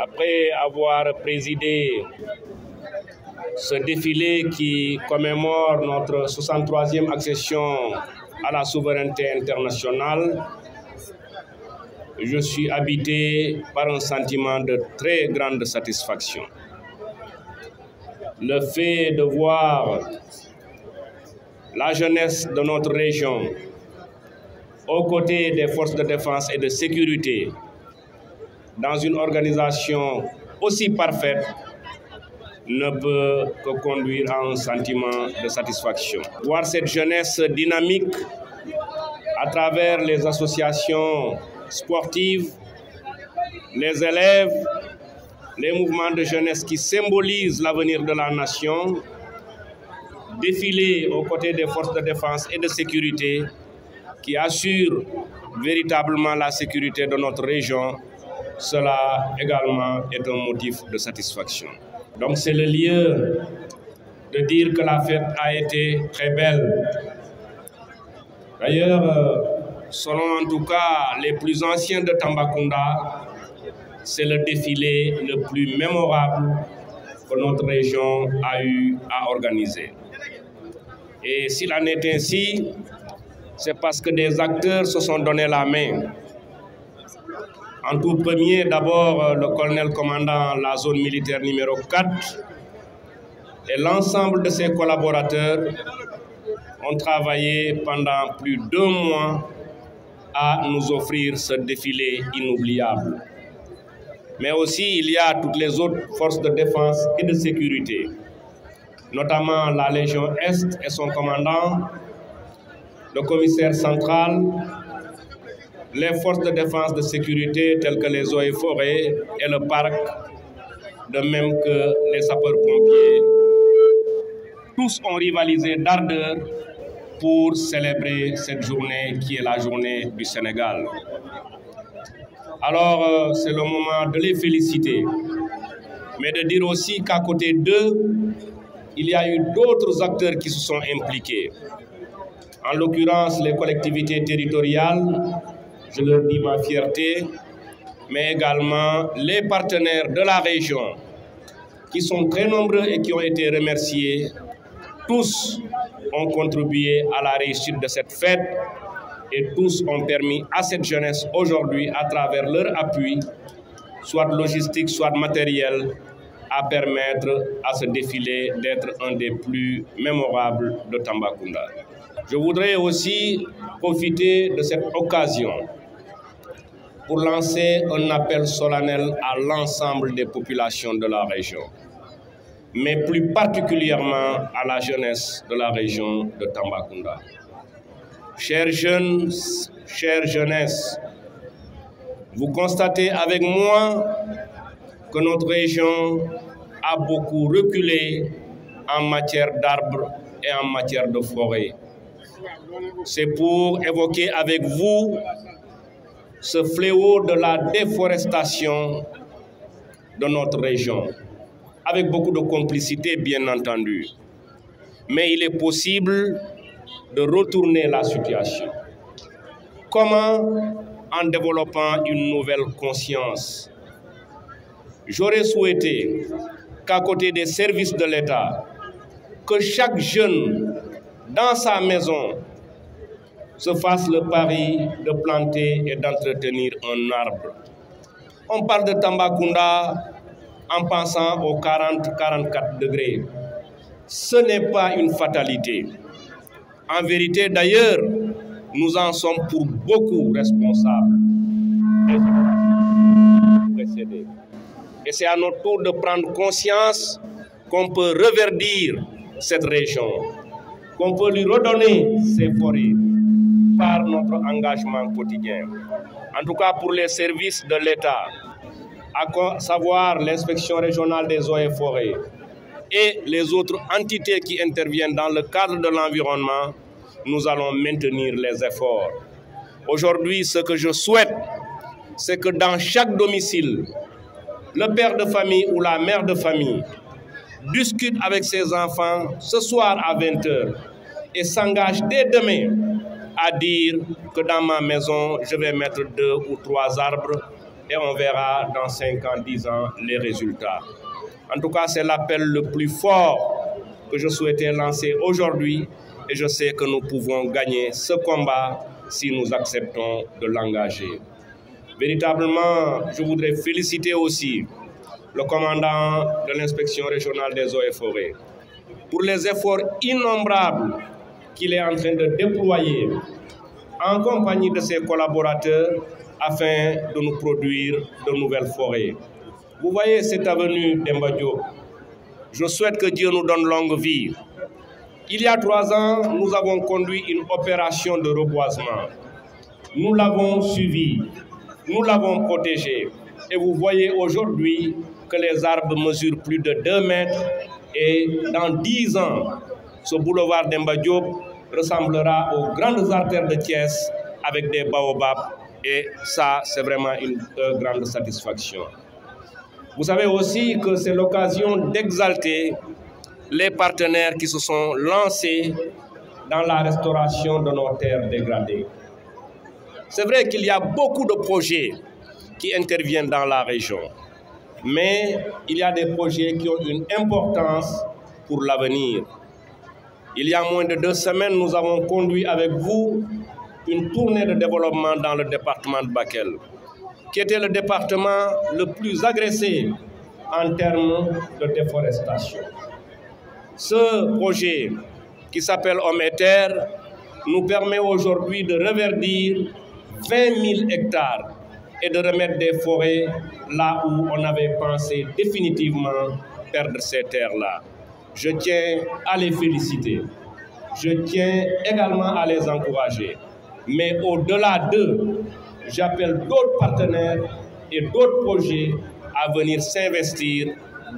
Après avoir présidé ce défilé qui commémore notre 63e accession à la souveraineté internationale, je suis habité par un sentiment de très grande satisfaction. Le fait de voir la jeunesse de notre région aux côtés des forces de défense et de sécurité dans une organisation aussi parfaite ne peut que conduire à un sentiment de satisfaction. Voir cette jeunesse dynamique à travers les associations sportives, les élèves, les mouvements de jeunesse qui symbolisent l'avenir de la nation, défiler aux côtés des forces de défense et de sécurité qui assurent véritablement la sécurité de notre région, cela également est un motif de satisfaction. Donc c'est le lieu de dire que la fête a été très belle. D'ailleurs, selon en tout cas les plus anciens de Tambacounda, c'est le défilé le plus mémorable que notre région a eu à organiser. Et s'il en est ainsi, c'est parce que des acteurs se sont donné la main. En tout premier, d'abord, le colonel commandant la zone militaire numéro 4 et l'ensemble de ses collaborateurs ont travaillé pendant plus d'1 mois à nous offrir ce défilé inoubliable. Mais aussi, il y a toutes les autres forces de défense et de sécurité, notamment la Légion Est et son commandant, le commissaire central, les forces de défense de sécurité telles que les eaux et forêts et le parc, de même que les sapeurs-pompiers. Tous ont rivalisé d'ardeur pour célébrer cette journée qui est la journée du Sénégal. Alors, c'est le moment de les féliciter, mais de dire aussi qu'à côté d'eux, il y a eu d'autres acteurs qui se sont impliqués. En l'occurrence, les collectivités territoriales, je leur dis ma fierté, mais également les partenaires de la région, qui sont très nombreux et qui ont été remerciés. Tous ont contribué à la réussite de cette fête et tous ont permis à cette jeunesse aujourd'hui, à travers leur appui, soit logistique, soit matériel, à permettre à ce défilé d'être un des plus mémorables de Tambacounda. Je voudrais aussi profiter de cette occasion pour lancer un appel solennel à l'ensemble des populations de la région, mais plus particulièrement à la jeunesse de la région de Tambacounda. Chers jeunes, chère jeunesse, vous constatez avec moi que notre région a beaucoup reculé en matière d'arbres et en matière de forêt. C'est pour évoquer avec vous ce fléau de la déforestation de notre région, avec beaucoup de complicité bien entendu. Mais il est possible de retourner la situation. Comment? En développant une nouvelle conscience. J'aurais souhaité qu'à côté des services de l'État, que chaque jeune dans sa maison se fasse le pari de planter et d'entretenir un arbre. On parle de Tambacounda en pensant aux 40-44 degrés. Ce n'est pas une fatalité. En vérité, d'ailleurs, nous en sommes pour beaucoup responsables. Et c'est à notre tour de prendre conscience qu'on peut reverdir cette région, qu'on peut lui redonner ses forêts par notre engagement quotidien. En tout cas, pour les services de l'État, à savoir l'inspection régionale des eaux et forêts et les autres entités qui interviennent dans le cadre de l'environnement, nous allons maintenir les efforts. Aujourd'hui, ce que je souhaite, c'est que dans chaque domicile, le père de famille ou la mère de famille discute avec ses enfants ce soir à 20 h et s'engage dès demain à dire que dans ma maison, je vais mettre 2 ou 3 arbres et on verra dans 5 ans, 10 ans les résultats. En tout cas, c'est l'appel le plus fort que je souhaitais lancer aujourd'hui et je sais que nous pouvons gagner ce combat si nous acceptons de l'engager. Véritablement, je voudrais féliciter aussi le commandant de l'inspection régionale des eaux et forêts pour les efforts innombrables qu'il est en train de déployer en compagnie de ses collaborateurs afin de nous produire de nouvelles forêts. Vous voyez cette avenue Demba Diop. Je souhaite que Dieu nous donne longue vie. Il y a 3 ans, nous avons conduit une opération de reboisement. Nous l'avons suivi, nous l'avons protégé. Et vous voyez aujourd'hui que les arbres mesurent plus de 2 mètres. Et dans 10 ans, ce boulevard Demba Diop ressemblera aux grandes artères de Thiès avec des baobabs. Et ça, c'est vraiment une grande satisfaction. Vous savez aussi que c'est l'occasion d'exalter les partenaires qui se sont lancés dans la restauration de nos terres dégradées. C'est vrai qu'il y a beaucoup de projets qui interviennent dans la région, mais il y a des projets qui ont une importance pour l'avenir. Il y a moins de 2 semaines, nous avons conduit avec vous une tournée de développement dans le département de Bakel, qui était le département le plus agressé en termes de déforestation. Ce projet, qui s'appelle Hommes et Terre, nous permet aujourd'hui de reverdir 20 000 hectares et de remettre des forêts là où on avait pensé définitivement perdre ces terres-là. Je tiens à les féliciter. Je tiens également à les encourager. Mais au-delà d'eux, j'appelle d'autres partenaires et d'autres projets à venir s'investir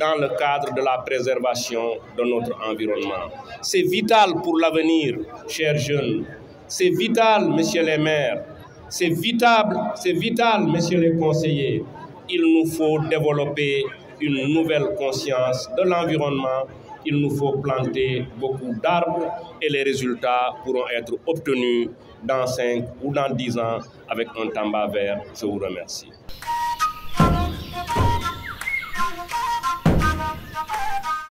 dans le cadre de la préservation de notre environnement. C'est vital pour l'avenir, chers jeunes. C'est vital, messieurs les maires. C'est vital, messieurs les conseillers. Il nous faut développer une nouvelle conscience de l'environnement. Il nous faut planter beaucoup d'arbres et les résultats pourront être obtenus dans 5 ou dans 10 ans avec un Tamba vert. Je vous remercie.